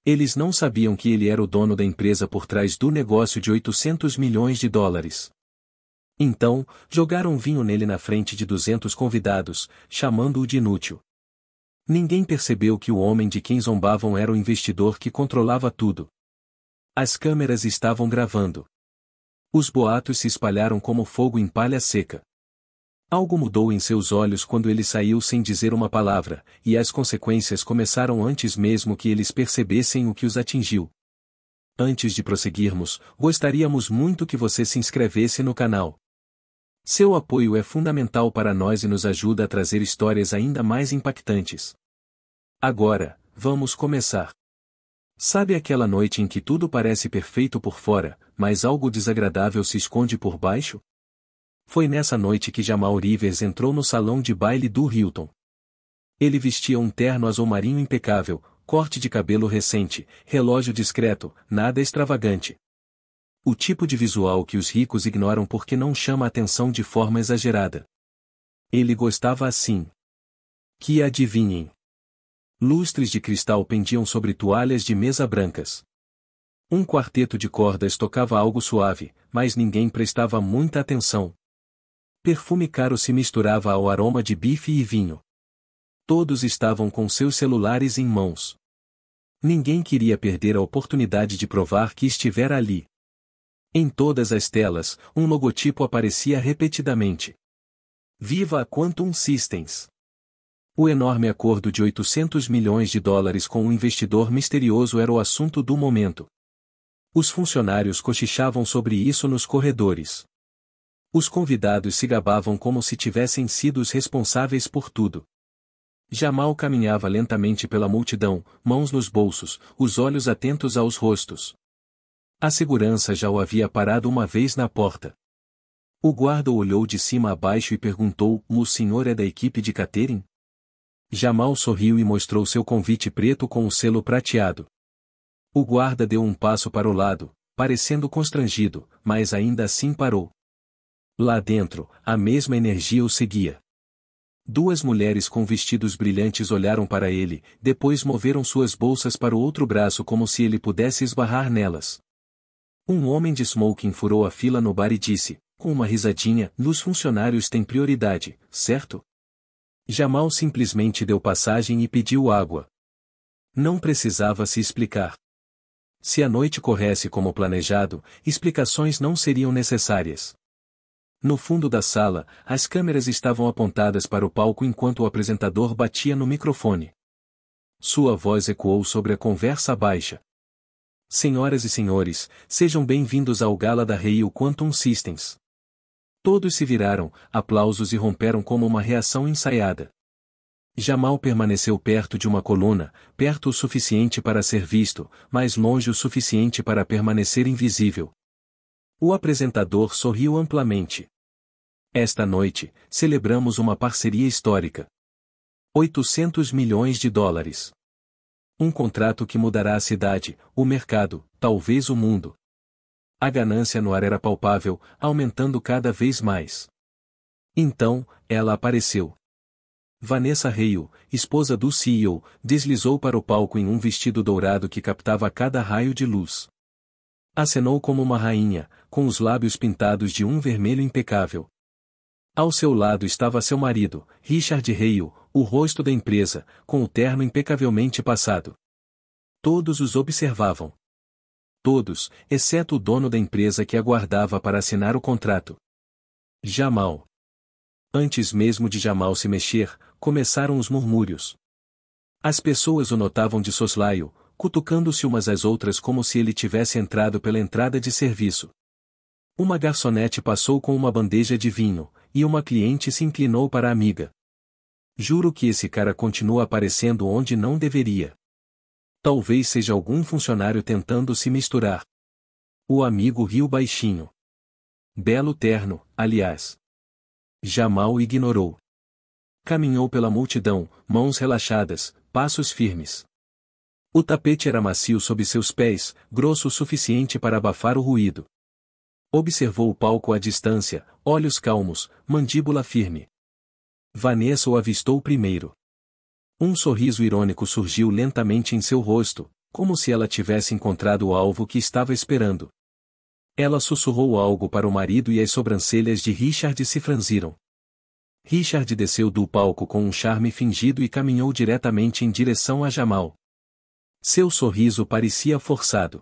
Eles não sabiam que ele era o dono da empresa por trás do negócio de 800 milhões de dólares. Então, jogaram vinho nele na frente de 200 convidados, chamando-o de inútil. Ninguém percebeu que o homem de quem zombavam era o investidor que controlava tudo. As câmeras estavam gravando. Os boatos se espalharam como fogo em palha seca. Algo mudou em seus olhos quando ele saiu sem dizer uma palavra, e as consequências começaram antes mesmo que eles percebessem o que os atingiu. Antes de prosseguirmos, gostaríamos muito que você se inscrevesse no canal. Seu apoio é fundamental para nós e nos ajuda a trazer histórias ainda mais impactantes. Agora, vamos começar. Sabe aquela noite em que tudo parece perfeito por fora, mas algo desagradável se esconde por baixo? Foi nessa noite que Jamal Rivers entrou no salão de baile do Hilton. Ele vestia um terno azul marinho impecável, corte de cabelo recente, relógio discreto, nada extravagante. O tipo de visual que os ricos ignoram porque não chama a atenção de forma exagerada. Ele gostava assim. Que adivinhem? Lustres de cristal pendiam sobre toalhas de mesa brancas. Um quarteto de cordas tocava algo suave, mas ninguém prestava muita atenção. Perfume caro se misturava ao aroma de bife e vinho. Todos estavam com seus celulares em mãos. Ninguém queria perder a oportunidade de provar que estivera ali. Em todas as telas, um logotipo aparecia repetidamente. Viva a Quantum Systems! O enorme acordo de 800 milhões de dólares com um investidor misterioso era o assunto do momento. Os funcionários cochichavam sobre isso nos corredores. Os convidados se gabavam como se tivessem sido os responsáveis por tudo. Jamal caminhava lentamente pela multidão, mãos nos bolsos, os olhos atentos aos rostos. A segurança já o havia parado uma vez na porta. O guarda olhou de cima a baixo e perguntou: "O senhor é da equipe de catering?" Jamal sorriu e mostrou seu convite preto com o selo prateado. O guarda deu um passo para o lado, parecendo constrangido, mas ainda assim parou. Lá dentro, a mesma energia o seguia. Duas mulheres com vestidos brilhantes olharam para ele, depois moveram suas bolsas para o outro braço como se ele pudesse esbarrar nelas. Um homem de smoking furou a fila no bar e disse, com uma risadinha: "Os funcionários têm prioridade, certo?" Jamal simplesmente deu passagem e pediu água. Não precisava se explicar. Se a noite corresse como planejado, explicações não seriam necessárias. No fundo da sala, as câmeras estavam apontadas para o palco enquanto o apresentador batia no microfone. Sua voz ecoou sobre a conversa baixa. "Senhoras e senhores, sejam bem-vindos ao Gala da Rio Quantum Systems." Todos se viraram, aplausos irromperam como uma reação ensaiada. Jamal permaneceu perto de uma coluna, perto o suficiente para ser visto, mas longe o suficiente para permanecer invisível. O apresentador sorriu amplamente. "Esta noite, celebramos uma parceria histórica. 800 milhões de dólares. Um contrato que mudará a cidade, o mercado, talvez o mundo." A ganância no ar era palpável, aumentando cada vez mais. Então, ela apareceu. Vanessa Hale, esposa do CEO, deslizou para o palco em um vestido dourado que captava cada raio de luz. Acenou como uma rainha, com os lábios pintados de um vermelho impecável. Ao seu lado estava seu marido, Richard Hale, o rosto da empresa, com o terno impecavelmente passado. Todos os observavam. Todos, exceto o dono da empresa que aguardava para assinar o contrato. Jamal. Antes mesmo de Jamal se mexer, começaram os murmúrios. As pessoas o notavam de soslaio, cutucando-se umas às outras como se ele tivesse entrado pela entrada de serviço. Uma garçonete passou com uma bandeja de vinho, e uma cliente se inclinou para a amiga. "Juro que esse cara continua aparecendo onde não deveria. Talvez seja algum funcionário tentando se misturar." O amigo riu baixinho. "Belo terno, aliás." Jamal ignorou. Caminhou pela multidão, mãos relaxadas, passos firmes. O tapete era macio sob seus pés, grosso o suficiente para abafar o ruído. Observou o palco à distância, olhos calmos, mandíbula firme. Vanessa o avistou primeiro. Um sorriso irônico surgiu lentamente em seu rosto, Como se ela tivesse encontrado o alvo que estava esperando. Ela sussurrou algo para o marido e as sobrancelhas de Richard se franziram. Richard desceu do palco com um charme fingido e caminhou diretamente em direção a Jamal. Seu sorriso parecia forçado.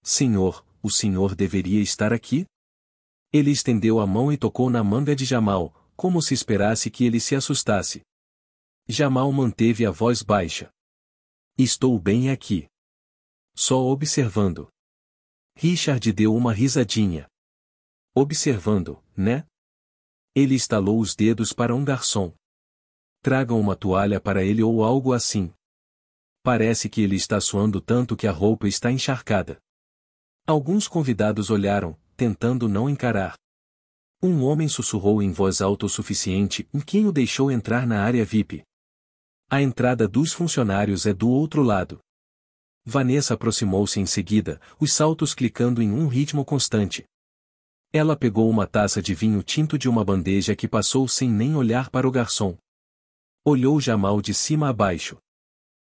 Senhor, o senhor deveria estar aqui? Ele estendeu a mão e tocou na manga de Jamal, como se esperasse que ele se assustasse. Jamal manteve a voz baixa. Estou bem aqui. Só observando. Richard deu uma risadinha. Observando, né? Ele estalou os dedos para um garçom. Tragam uma toalha para ele ou algo assim. Parece que ele está suando tanto que a roupa está encharcada. Alguns convidados olharam, tentando não encarar. Um homem sussurrou em voz alta o suficiente em quem o deixou entrar na área VIP. A entrada dos funcionários é do outro lado. Vanessa aproximou-se em seguida, os saltos clicando em um ritmo constante. Ela pegou uma taça de vinho tinto de uma bandeja que passou sem nem olhar para o garçom. Olhou Jamal de cima a baixo.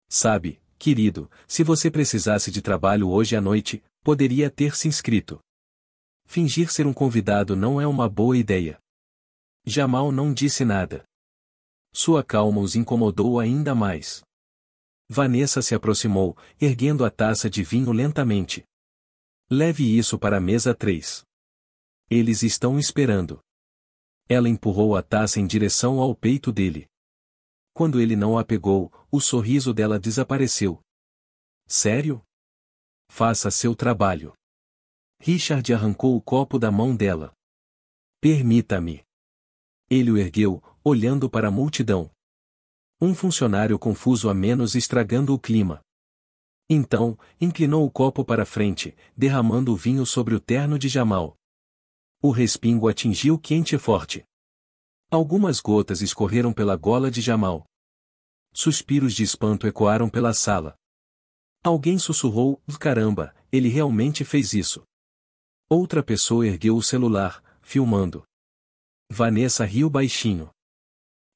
Sabe, querido, se você precisasse de trabalho hoje à noite, poderia ter se inscrito. Fingir ser um convidado não é uma boa ideia. Jamal não disse nada. Sua calma os incomodou ainda mais. Vanessa se aproximou, erguendo a taça de vinho lentamente. Leve isso para a mesa 3. Eles estão esperando. Ela empurrou a taça em direção ao peito dele. Quando ele não a pegou, o sorriso dela desapareceu. Sério? Faça seu trabalho. Richard arrancou o copo da mão dela. Permita-me. Ele o ergueu, olhando para a multidão. Um funcionário confuso a menos estragando o clima. Então, inclinou o copo para frente, derramando o vinho sobre o terno de Jamal. O respingo atingiu quente e forte. Algumas gotas escorreram pela gola de Jamal. Suspiros de espanto ecoaram pela sala. Alguém sussurrou, caramba, ele realmente fez isso. Outra pessoa ergueu o celular, filmando. Vanessa riu baixinho.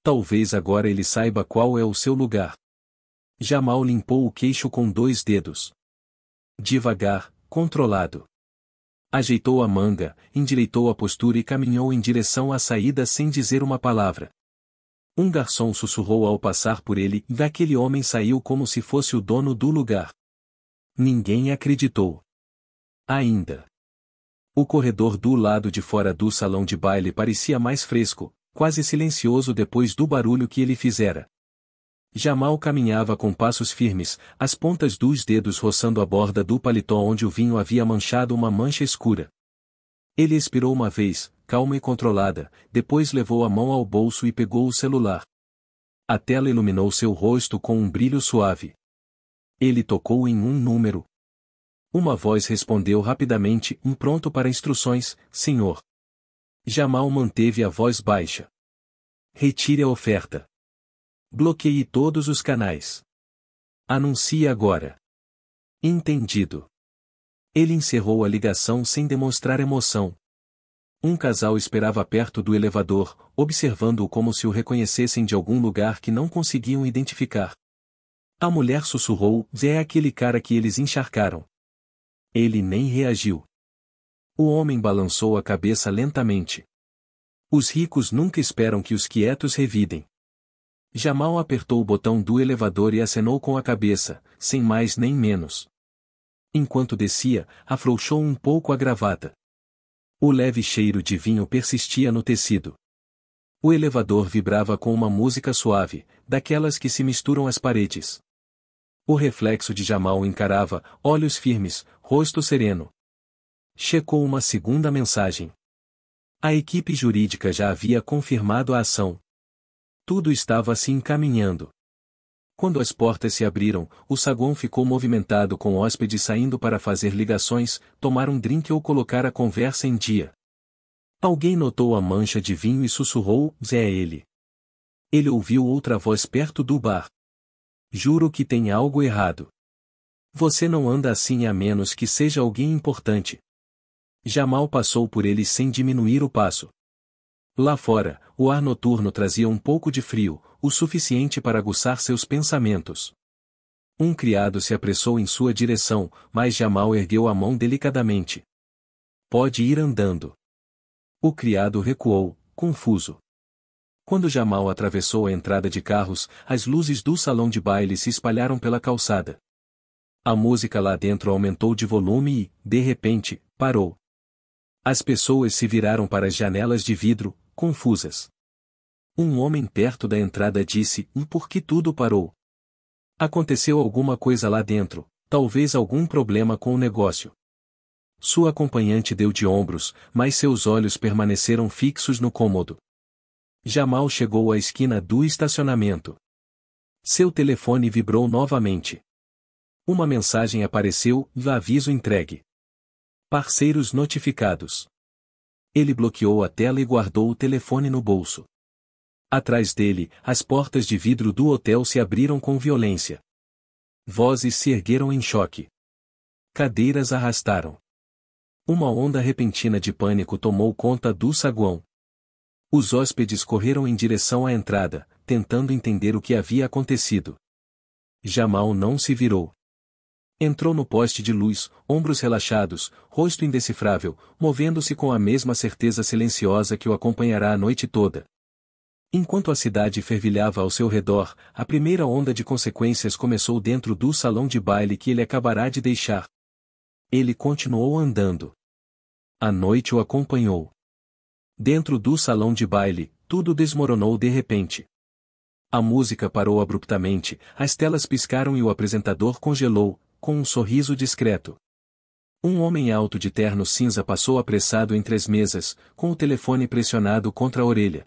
Talvez agora ele saiba qual é o seu lugar. Jamal limpou o queixo com 2 dedos. Devagar, controlado. Ajeitou a manga, endireitou a postura e caminhou em direção à saída sem dizer uma palavra. Um garçom sussurrou ao passar por ele e aquele homem saiu como se fosse o dono do lugar. Ninguém acreditou. Ainda. O corredor do lado de fora do salão de baile parecia mais fresco, quase silencioso depois do barulho que ele fizera. Jamal caminhava com passos firmes, as pontas dos dedos roçando a borda do paletó onde o vinho havia manchado uma mancha escura. Ele expirou uma vez, calma e controlada, depois levou a mão ao bolso e pegou o celular. A tela iluminou seu rosto com um brilho suave. Ele tocou em um número. Uma voz respondeu rapidamente, pronto para instruções, senhor. Jamal manteve a voz baixa. Retire a oferta. Bloqueie todos os canais. Anuncie agora. Entendido. Ele encerrou a ligação sem demonstrar emoção. Um casal esperava perto do elevador, observando-o como se o reconhecessem de algum lugar que não conseguiam identificar. A mulher sussurrou, é aquele cara que eles encharcaram. Ele nem reagiu. O homem balançou a cabeça lentamente. Os ricos nunca esperam que os quietos revidem. Jamal apertou o botão do elevador e acenou com a cabeça, sem mais nem menos. Enquanto descia, afrouxou um pouco a gravata. O leve cheiro de vinho persistia no tecido. O elevador vibrava com uma música suave, daquelas que se misturam às paredes. O reflexo de Jamal encarava, olhos firmes, rosto sereno. Checou uma segunda mensagem. A equipe jurídica já havia confirmado a ação. Tudo estava se encaminhando. Quando as portas se abriram, o saguão ficou movimentado com hóspedes saindo para fazer ligações, tomar um drink ou colocar a conversa em dia. Alguém notou a mancha de vinho e sussurrou, é ele. Ele ouviu outra voz perto do bar. Juro que tem algo errado. Você não anda assim a menos que seja alguém importante. Jamal passou por ele sem diminuir o passo. Lá fora, o ar noturno trazia um pouco de frio, o suficiente para aguçar seus pensamentos. Um criado se apressou em sua direção, mas Jamal ergueu a mão delicadamente. Pode ir andando. O criado recuou, confuso. Quando Jamal atravessou a entrada de carros, as luzes do salão de baile se espalharam pela calçada. A música lá dentro aumentou de volume e, de repente, parou. As pessoas se viraram para as janelas de vidro, confusas. Um homem perto da entrada disse: Por que tudo parou? Aconteceu alguma coisa lá dentro, talvez algum problema com o negócio. Sua acompanhante deu de ombros, mas seus olhos permaneceram fixos no cômodo. Jamal chegou à esquina do estacionamento. Seu telefone vibrou novamente. Uma mensagem apareceu: aviso entregue. Parceiros notificados. Ele bloqueou a tela e guardou o telefone no bolso. Atrás dele, as portas de vidro do hotel se abriram com violência. Vozes se ergueram em choque. Cadeiras arrastaram. Uma onda repentina de pânico tomou conta do saguão. Os hóspedes correram em direção à entrada, tentando entender o que havia acontecido. Jamal não se virou. Entrou no poste de luz, ombros relaxados, rosto indecifrável, movendo-se com a mesma certeza silenciosa que o acompanhará a noite toda. Enquanto a cidade fervilhava ao seu redor, a primeira onda de consequências começou dentro do salão de baile que ele acabará de deixar. Ele continuou andando. A noite o acompanhou. Dentro do salão de baile, tudo desmoronou de repente. A música parou abruptamente, as telas piscaram e o apresentador congelou, com um sorriso discreto. Um homem alto de terno cinza passou apressado entre as mesas, com o telefone pressionado contra a orelha.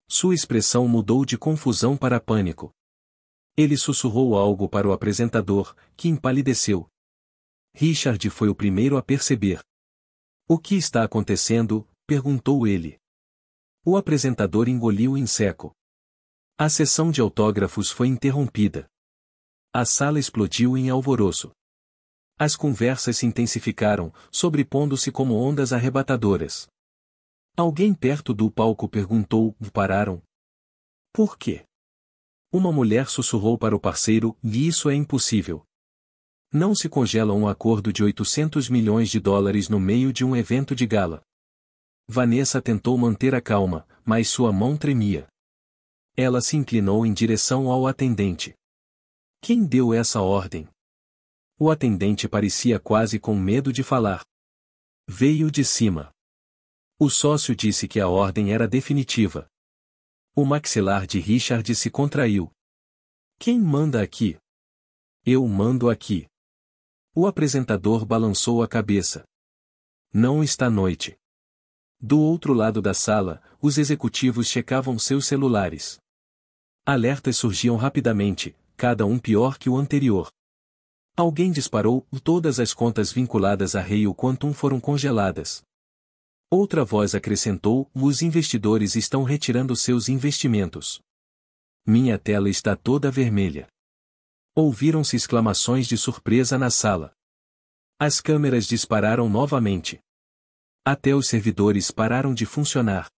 Sua expressão mudou de confusão para pânico. Ele sussurrou algo para o apresentador, que empalideceu. Richard foi o primeiro a perceber. O que está acontecendo? Perguntou ele. O apresentador engoliu em seco. A sessão de autógrafos foi interrompida. A sala explodiu em alvoroço. As conversas se intensificaram, sobrepondo-se como ondas arrebatadoras. Alguém perto do palco perguntou: pararam? Por quê? Uma mulher sussurrou para o parceiro: isso é impossível. Não se congela um acordo de 800 milhões de dólares no meio de um evento de gala. Vanessa tentou manter a calma, mas sua mão tremia. Ela se inclinou em direção ao atendente. Quem deu essa ordem? O atendente parecia quase com medo de falar. Veio de cima. O sócio disse que a ordem era definitiva. O maxilar de Richard se contraiu. Quem manda aqui? Eu mando aqui. O apresentador balançou a cabeça. Não está noite. Do outro lado da sala, os executivos checavam seus celulares. Alertas surgiam rapidamente, cada um pior que o anterior. Alguém disparou: todas as contas vinculadas a Rio Quantum foram congeladas. Outra voz acrescentou: os investidores estão retirando seus investimentos. Minha tela está toda vermelha. Ouviram-se exclamações de surpresa na sala. As câmeras dispararam novamente. Até os servidores pararam de funcionar.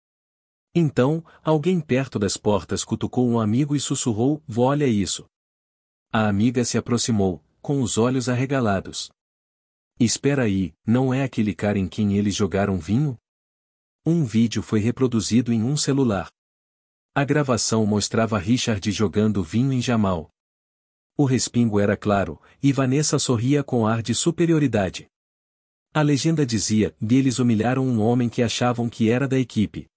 Então, alguém perto das portas cutucou um amigo e sussurrou: olha isso. A amiga se aproximou, com os olhos arregalados. Espera aí, não é aquele cara em quem eles jogaram vinho? Um vídeo foi reproduzido em um celular. A gravação mostrava Richard jogando vinho em Jamal. O respingo era claro, e Vanessa sorria com ar de superioridade. A legenda dizia: eles humilharam um homem que achavam que era da equipe.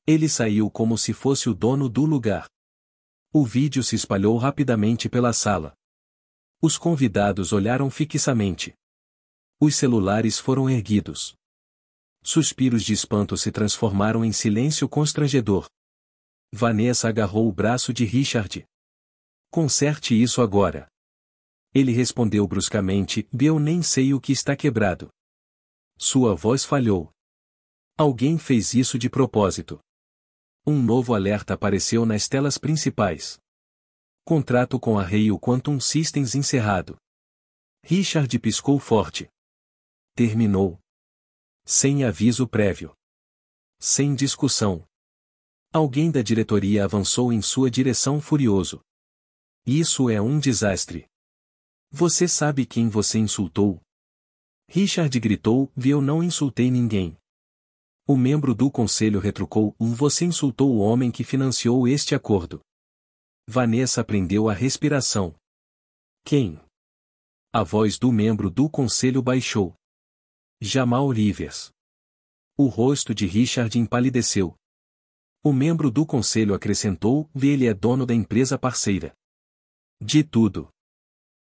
Ele saiu como se fosse o dono do lugar. O vídeo se espalhou rapidamente pela sala. Os convidados olharam fixamente. Os celulares foram erguidos. Suspiros de espanto se transformaram em silêncio constrangedor. Vanessa agarrou o braço de Richard. Conserte isso agora. Ele respondeu bruscamente: eu nem sei o que está quebrado. Sua voz falhou. Alguém fez isso de propósito. Um novo alerta apareceu nas telas principais. Contrato com a Rio Quantum Systems encerrado. Richard piscou forte. Terminou. Sem aviso prévio. Sem discussão. Alguém da diretoria avançou em sua direção furioso. Isso é um desastre. Você sabe quem você insultou? Richard gritou, eu não insultei ninguém. O membro do conselho retrucou, você insultou o homem que financiou este acordo. Vanessa prendeu a respiração. Quem? A voz do membro do conselho baixou. Jamal Rivers. O rosto de Richard empalideceu. O membro do conselho acrescentou, ele é dono da empresa parceira. De tudo.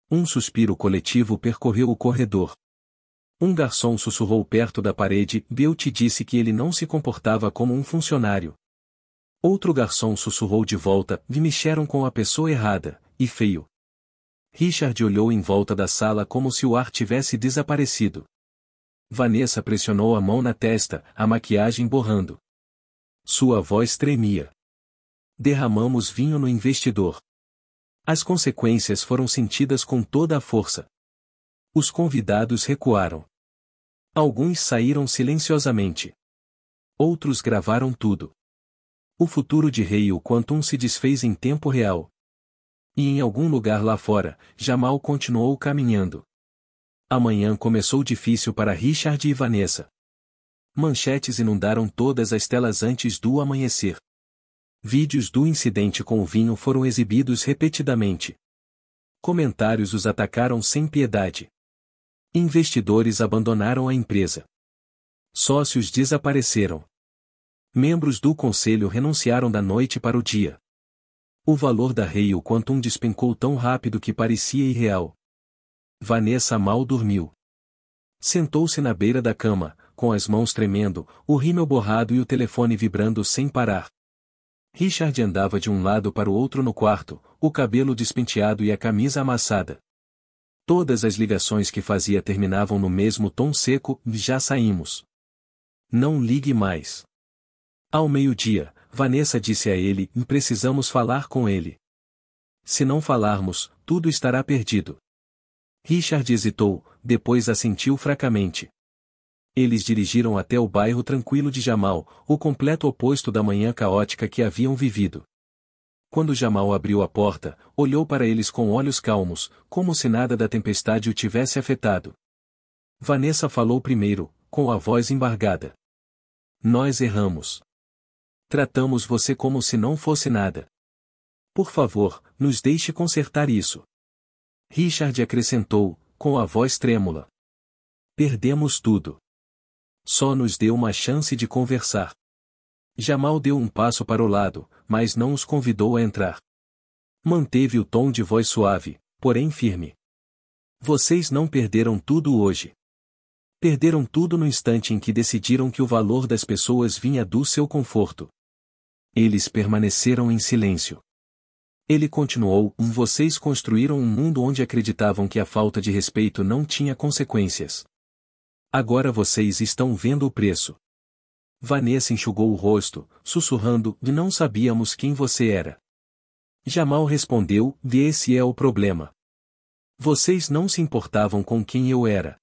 Um suspiro coletivo percorreu o corredor. Um garçom sussurrou perto da parede, eu te disse que ele não se comportava como um funcionário. Outro garçom sussurrou de volta, me mexeram com a pessoa errada, e feio. Richard olhou em volta da sala como se o ar tivesse desaparecido. Vanessa pressionou a mão na testa, a maquiagem borrando. Sua voz tremia. Derramamos vinho no investidor. As consequências foram sentidas com toda a força. Os convidados recuaram. Alguns saíram silenciosamente. Outros gravaram tudo. O futuro de Rei Quantum se desfez em tempo real. E em algum lugar lá fora, Jamal continuou caminhando. A manhã começou difícil para Richard e Vanessa. Manchetes inundaram todas as telas antes do amanhecer. Vídeos do incidente com o vinho foram exibidos repetidamente. Comentários os atacaram sem piedade. Investidores abandonaram a empresa. Sócios desapareceram. Membros do conselho renunciaram da noite para o dia. O valor da Rei Quantum despencou tão rápido que parecia irreal. Vanessa mal dormiu. Sentou-se na beira da cama, com as mãos tremendo, o rímel borrado e o telefone vibrando sem parar. Richard andava de um lado para o outro no quarto, o cabelo despenteado e a camisa amassada. Todas as ligações que fazia terminavam no mesmo tom seco, já saímos. Não ligue mais. Ao meio-dia, Vanessa disse a ele, precisamos falar com ele. Se não falarmos, tudo estará perdido. Richard hesitou, depois assentiu fracamente. Eles dirigiram até o bairro tranquilo de Jamal, o completo oposto da manhã caótica que haviam vivido. Quando Jamal abriu a porta, olhou para eles com olhos calmos, como se nada da tempestade o tivesse afetado. Vanessa falou primeiro, com a voz embargada. Nós erramos. Tratamos você como se não fosse nada. Por favor, nos deixe consertar isso. Richard acrescentou, com a voz trêmula. Perdemos tudo. Só nos deu uma chance de conversar. Jamal deu um passo para o lado, mas não os convidou a entrar. Manteve o tom de voz suave, porém firme. Vocês não perderam tudo hoje. Perderam tudo no instante em que decidiram que o valor das pessoas vinha do seu conforto. Eles permaneceram em silêncio. Ele continuou, vocês construíram um mundo onde acreditavam que a falta de respeito não tinha consequências. Agora vocês estão vendo o preço. Vanessa enxugou o rosto, sussurrando, não sabíamos quem você era. Jamal respondeu, esse é o problema. Vocês não se importavam com quem eu era.